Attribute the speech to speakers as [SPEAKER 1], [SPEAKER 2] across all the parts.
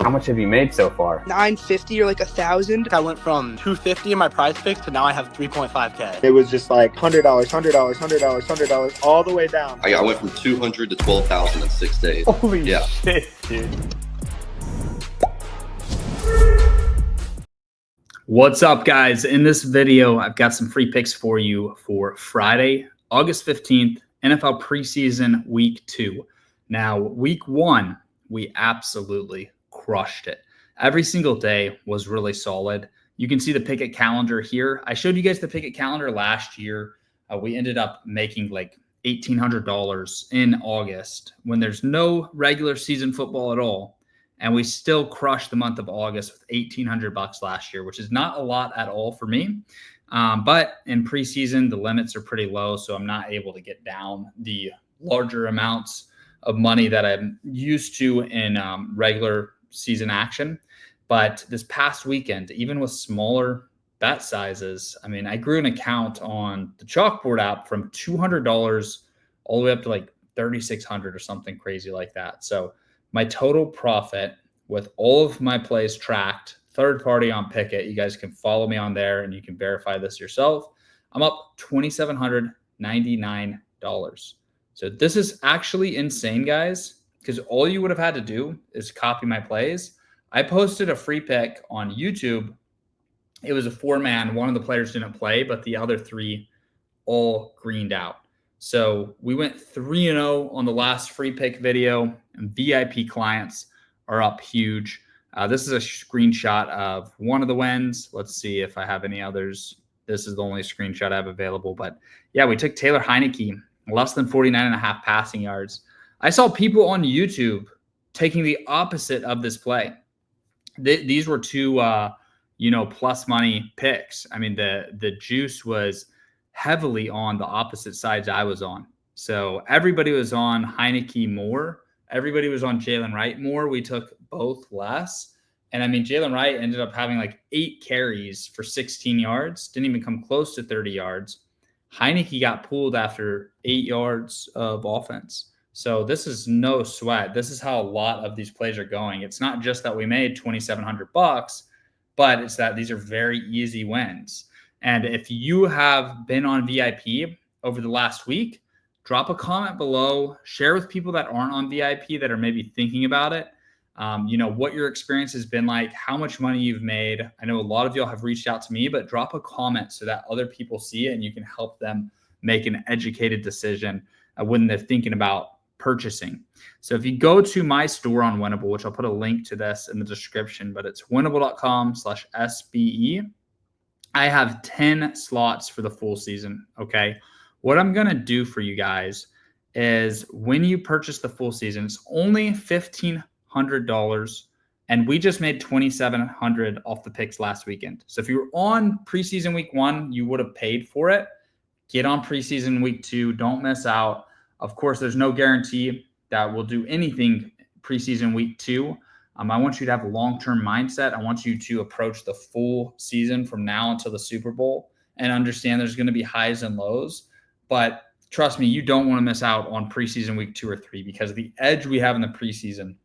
[SPEAKER 1] How much have you made so far?
[SPEAKER 2] 950 or like 1,000.
[SPEAKER 3] I went from 250 in my Prizepicks to now I have 3.5K.
[SPEAKER 2] It was just like $100, $100, all the way down.
[SPEAKER 4] I went from 200 to 12,000 in 6 days.
[SPEAKER 1] Holy shit, dude.
[SPEAKER 5] What's up, guys? In this video, I've got some free picks for you for Friday, August 15th, NFL preseason week 2. Now, week 1, we absolutely crushed it. Every single day was really solid. You can see the picket calendar here. I showed you guys the picket calendar last year. We ended up making like $1,800 in August when there's no regular season football at all. And we still crushed the month of August with $1,800 last year, which is not a lot at all for me. But in preseason, the limits are pretty low, so I'm not able to get down the larger amounts of money that I'm used to in regular season action. But this past weekend, even with smaller bet sizes, I mean, I grew an account on the Chalkboard app from $200 all the way up to like $3,600 or something crazy like that. So my total profit with all of my plays tracked, third party on Picket, you guys can follow me on there and you can verify this yourself. I'm up $2,799. So this is actually insane, guys, because all you would have had to do is copy my plays. I posted a free pick on YouTube. It was a 4-man. One of the players didn't play, but the other 3 all greened out. So we went 3-0 on the last free pick video, and VIP clients are up huge. This is a screenshot of one of the wins. Let's see if I have any others. This is the only screenshot I have available. But yeah, we took Taylor Heineke, less than 49.5 passing yards. I saw people on YouTube taking the opposite of this play. These were 2, plus money picks. I mean, the juice was heavily on the opposite sides I was on. So everybody was on Heineke more. Everybody was on Jalen Wright more. We took both less. And I mean, Jalen Wright ended up having like 8 carries for 16 yards. Didn't even come close to 30 yards. Heineke got pulled after 8 yards of offense. So this is no sweat. This is how a lot of these plays are going. It's not just that we made $2,700, but it's that these are very easy wins. And if you have been on VIP over the last week, drop a comment below, share with people that aren't on VIP that are maybe thinking about it. What your experience has been like, how much money you've made. I know a lot of y'all have reached out to me, but drop a comment so that other people see it and you can help them make an educated decision when they're thinking about purchasing. So if you go to my store on Winnable, which I'll put a link to this in the description, but it's winnable.com/SBE. I have 10 slots for the full season. Okay. What I'm going to do for you guys is when you purchase the full season, it's only $1,500. And we just made $2,700 off the picks last weekend. So if you were on preseason week 1, you would have paid for it. Get on preseason week 2. Don't miss out. Of course, there's no guarantee that we'll do anything preseason week 2. I want you to have a long-term mindset. I want you to approach the full season from now until the Super Bowl and understand there's going to be highs and lows. But trust me, you don't want to miss out on preseason week 2 or 3 because the edge we have in the preseason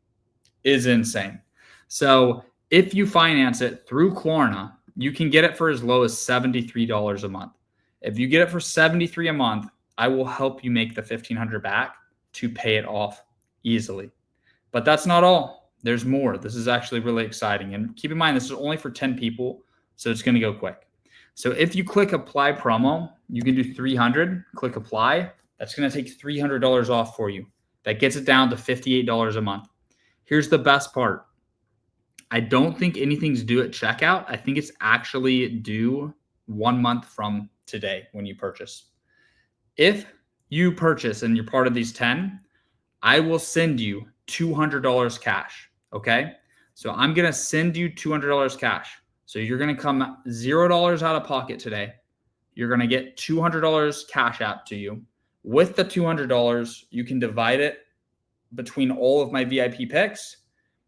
[SPEAKER 5] is insane. So if you finance it through Klarna, you can get it for as low as $73 a month. If you get it for $73 a month, I will help you make the $1,500 back to pay it off easily. But that's not all. There's more. This is actually really exciting. And keep in mind, this is only for 10 people, so it's going to go quick. So if you click apply promo, you can do $300, click apply. That's going to take $300 off for you. That gets it down to $58 a month. Here's the best part. I don't think anything's due at checkout. I think it's actually due 1 month from today when you purchase. If you purchase and you're part of these 10, I will send you $200 cash. Okay. So I'm going to send you $200 cash. So you're going to come $0 out of pocket today. You're going to get $200 cash app to you. With the $200, you can divide it between all of my VIP picks.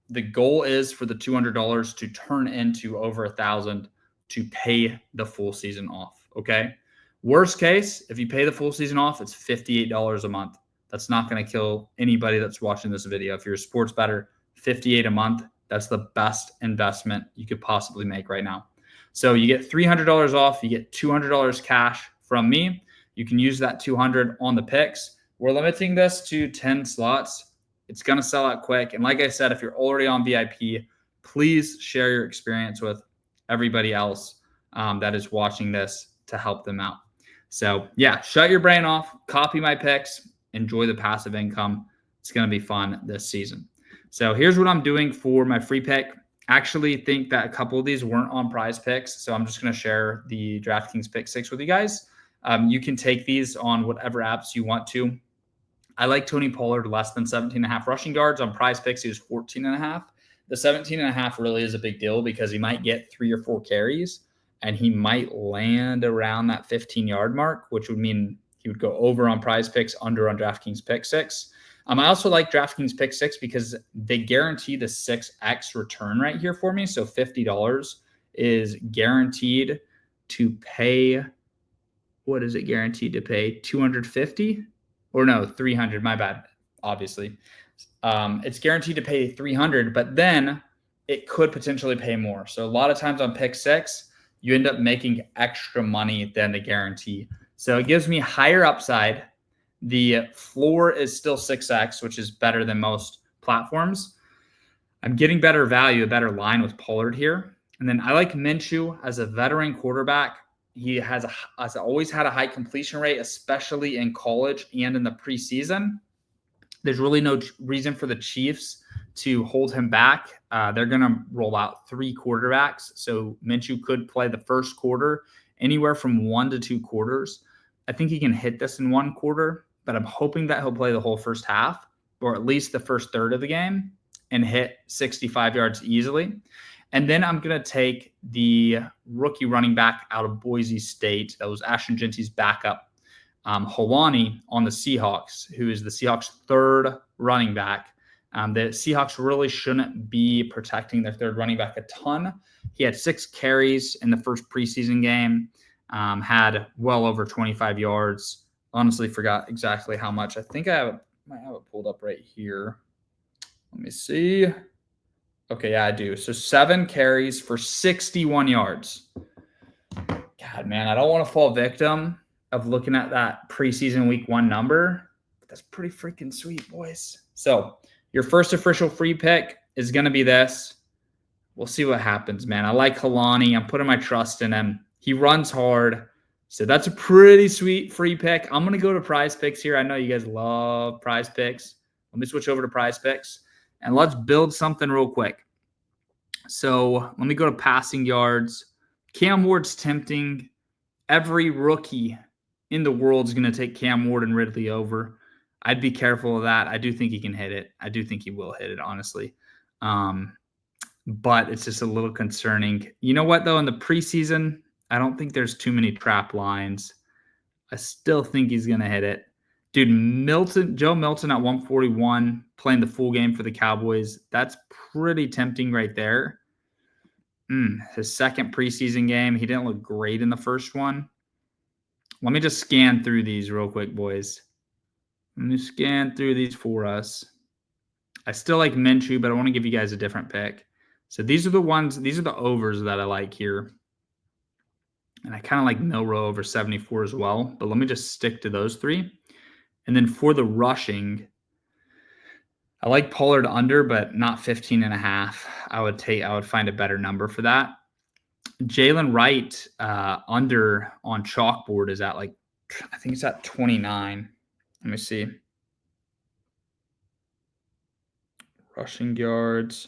[SPEAKER 5] The goal is for the $200 to turn into over $1,000 to pay the full season off. Okay. Worst case, if you pay the full season off, it's $58 a month. That's not going to kill anybody that's watching this video. If you're a sports bettor, $58 a month That's the best investment you could possibly make right now. So you get $300 off. You get $200 cash from me. You can use that $200 on the picks. We're limiting this to 10 slots. It's going to sell out quick. And like I said, if you're already on VIP, please share your experience with everybody else that is watching this to help them out. So yeah, shut your brain off, copy my picks, enjoy the passive income. It's going to be fun this season. So here's what I'm doing for my free pick. Actually think that a couple of these weren't on Prizepicks, so I'm just going to share the DraftKings Pick 6 with you guys. You can take these on whatever apps you want to. I like Tony Pollard less than 17.5 rushing yards. On Prizepicks, he was 14.5. The 17.5 really is a big deal because he might get 3 or 4 carries, and he might land around that 15-yard mark, which would mean he would go over on Prizepicks, under on DraftKings Pick 6. I also like DraftKings Pick 6 because they guarantee the 6x return right here for me. So $50 is guaranteed to pay. What is it guaranteed to pay? 250 or no, 300. My bad. Obviously, it's guaranteed to pay 300, but then it could potentially pay more. So a lot of times on Pick 6, you end up making extra money than the guarantee. So it gives me higher upside. The floor is still 6x, which is better than most platforms. I'm getting better value, a better line with Pollard here. And then I like Minshew as a veteran quarterback. He has always had a high completion rate, especially in college and in the preseason. There's really no reason for the Chiefs to hold him back. They're going to roll out 3 quarterbacks. So Minshew could play the first quarter, anywhere from 1 to 2 quarters. I think he can hit this in 1 quarter, but I'm hoping that he'll play the whole first half, or at least the first third of the game, and hit 65 yards easily. And then I'm going to take the rookie running back out of Boise State. That was Ashton Genty's backup, Hawani, on the Seahawks, who is the Seahawks' 3rd running back. The Seahawks really shouldn't be protecting their 3rd running back a ton. He had 6 carries in the first preseason game, had well over 25 yards. Honestly, forgot exactly how much. I think I might have it pulled up right here. Let me see. Okay, yeah, I do. So 7 carries for 61 yards. God, man, I don't want to fall victim of looking at that preseason week 1 number. But that's pretty freaking sweet, boys. So your first official free pick is going to be this. We'll see what happens, man. I like Kalani. I'm putting my trust in him. He runs hard. So that's a pretty sweet free pick. I'm going to go to Prizepicks here. I know you guys love Prizepicks. Let me switch over to Prizepicks, and let's build something real quick. So let me go to passing yards. Cam Ward's tempting. Every rookie in the world is going to take Cam Ward and Ridley over. I'd be careful of that. I do think he can hit it. I do think he will hit it, honestly. But it's just a little concerning. You know what, though? In the preseason, I don't think there's too many trap lines. I still think he's going to hit it. Dude, Joe Milton at 141, playing the full game for the Cowboys. That's pretty tempting right there. His second preseason game, he didn't look great in the first one. Let me just scan through these real quick, boys. Let me scan through these for us. I still like Minshew, but I want to give you guys a different pick. So these are the ones, these are the overs that I like here. And I kind of like Milroe over 74 as well. But let me just stick to those 3. And then for the rushing, I like Pollard under, but not 15.5. I would find a better number for that. Jalen Wright under on Chalkboard is at like, I think it's at 29. Let me see. Rushing yards.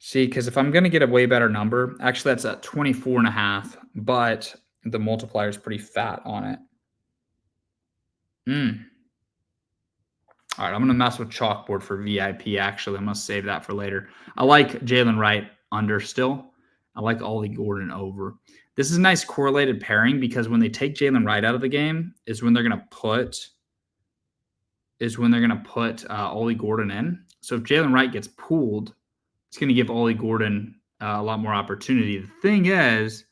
[SPEAKER 5] See, because if I'm going to get a way better number, actually that's at 24.5, but the multiplier is pretty fat on it. All right, I'm going to mess with Chalkboard for VIP, actually. I'm going to save that for later. I like Jalen Wright under still. I like Ollie Gordon over. This is a nice correlated pairing because when they take Jalen Wright out of the game is when they're going to put Ollie Gordon in. So if Jalen Wright gets pulled, it's going to give Ollie Gordon a lot more opportunity. The thing is,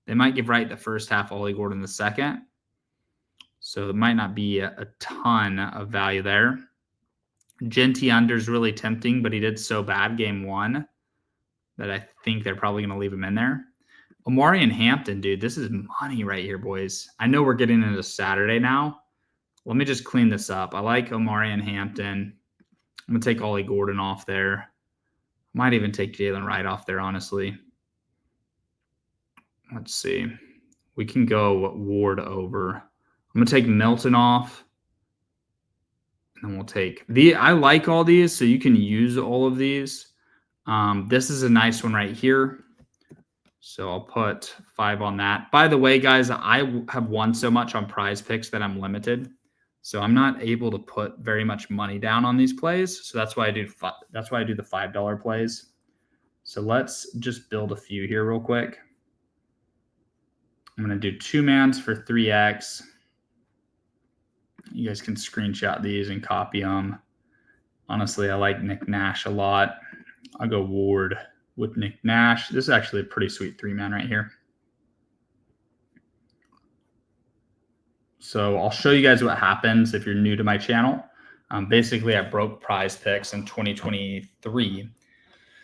[SPEAKER 5] they might give Wright the first half, Ollie Gordon the second. So it might not be a ton of value there. Genty under is really tempting, but he did so bad game 1. that I think they're probably going to leave him in there. Omari and Hampton, dude, this is money right here, boys. I know we're getting into Saturday now. Let me just clean this up. I like Omari and Hampton. I'm going to take Ollie Gordon off there. Might even take Jalen Wright off there, honestly. Let's see. We can go Ward over. I'm going to take Milton off. And then we'll take I like all these, so you can use all of these. This is a nice one right here. So I'll put 5 on that. By the way, guys, I have won so much on Prizepicks that I'm limited. So I'm not able to put very much money down on these plays. So that's why I do the $5 plays. So let's just build a few here real quick. I'm going to do 2-mans for 3x. You guys can screenshot these and copy them. Honestly, I like Nick Nash a lot. I'll go Ward with Nick Nash. This is actually a pretty sweet 3-man right here. So I'll show you guys what happens if you're new to my channel. Basically, I broke Prizepicks in 2023.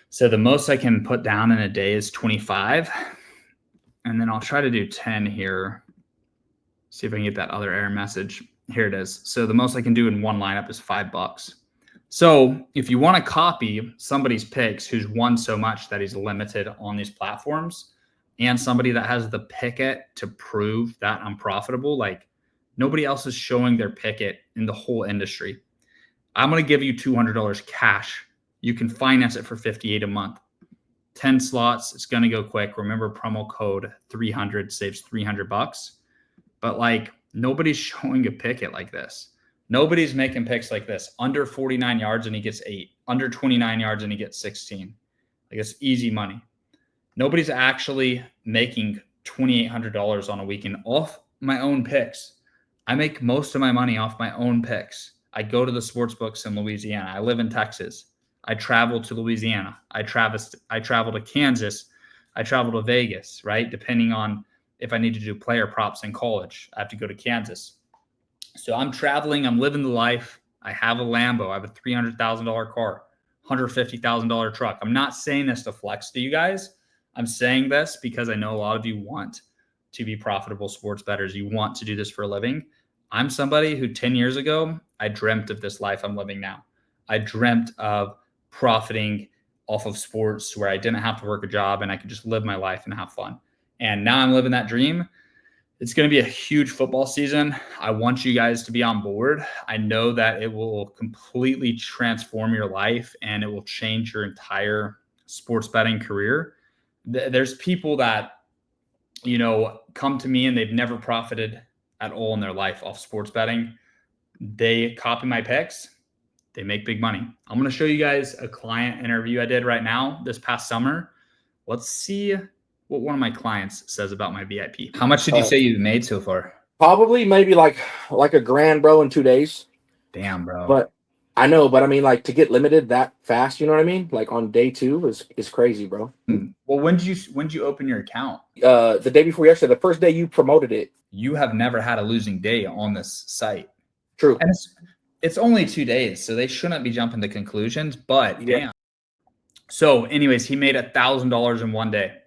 [SPEAKER 5] So the most I can put down in a day is 25. And then I'll try to do 10 here. See if I can get that other error message. Here it is. So the most I can do in one lineup is $5. So if you want to copy somebody's picks who's won so much that he's limited on these platforms, and somebody that has the picket to prove that I'm profitable, like nobody else is showing their picket in the whole industry. I'm going to give you $200 cash. You can finance it for $58 a month. 10 slots. It's going to go quick. Remember, promo code 300 saves $300. But like nobody's showing a picket like this. Nobody's making picks like this. Under 49 yards and he gets 8. Under 29 yards and he gets 16. Like it's easy money. Nobody's actually making $2,800 on a weekend off my own picks. I make most of my money off my own picks. I go to the sports books in Louisiana. I live in Texas. I travel to Louisiana. I travel to Kansas. I travel to Vegas, right? Depending on if I need to do player props in college, I have to go to Kansas. So I'm traveling. I'm living the life. I have a Lambo. I have a $300,000 car, $150,000 truck. I'm not saying this to flex to you guys. I'm saying this because I know a lot of you want to be profitable sports bettors. You want to do this for a living. I'm somebody who 10 years ago, I dreamt of this life I'm living now. I dreamt of profiting off of sports where I didn't have to work a job and I could just live my life and have fun. And now I'm living that dream. It's going to be a huge football season. I want you guys to be on board. I know that it will completely transform your life and it will change your entire sports betting career. There's people that, you know, come to me and they've never profited at all in their life off sports betting. They copy my picks. They make big money. I'm going to show you guys a client interview I did right now this past summer. Let's see what one of my clients says about my VIP. How much did you say you've made so far?
[SPEAKER 2] Probably maybe like $1,000, bro, in 2 days.
[SPEAKER 5] Damn, bro.
[SPEAKER 2] But I know, but I mean, like to get limited that fast, you know what I mean? Like on day 2 is crazy, bro.
[SPEAKER 5] Well, when did you open your account?
[SPEAKER 2] The day before yesterday, the first day you promoted it.
[SPEAKER 5] You have never had a losing day on this site.
[SPEAKER 2] True.
[SPEAKER 5] And it's only 2 days, so they shouldn't be jumping to conclusions, but
[SPEAKER 2] yeah.
[SPEAKER 5] Damn. So anyways, he made $1,000 in one day.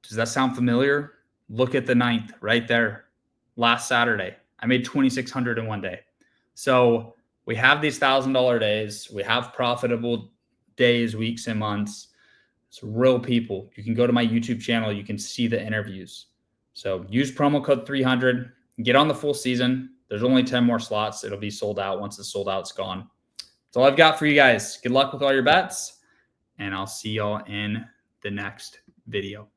[SPEAKER 5] Does that sound familiar? Look at the 9th right there. Last Saturday, I made $2,600 in one day. So we have these $1,000 days. We have profitable days, weeks, and months. It's real people. You can go to my YouTube channel. You can see the interviews. So use promo code 300. Get on the full season. There's only 10 more slots. It'll be sold out. Once it's sold out, it's gone. That's all I've got for you guys. Good luck with all your bets, and I'll see y'all in the next video.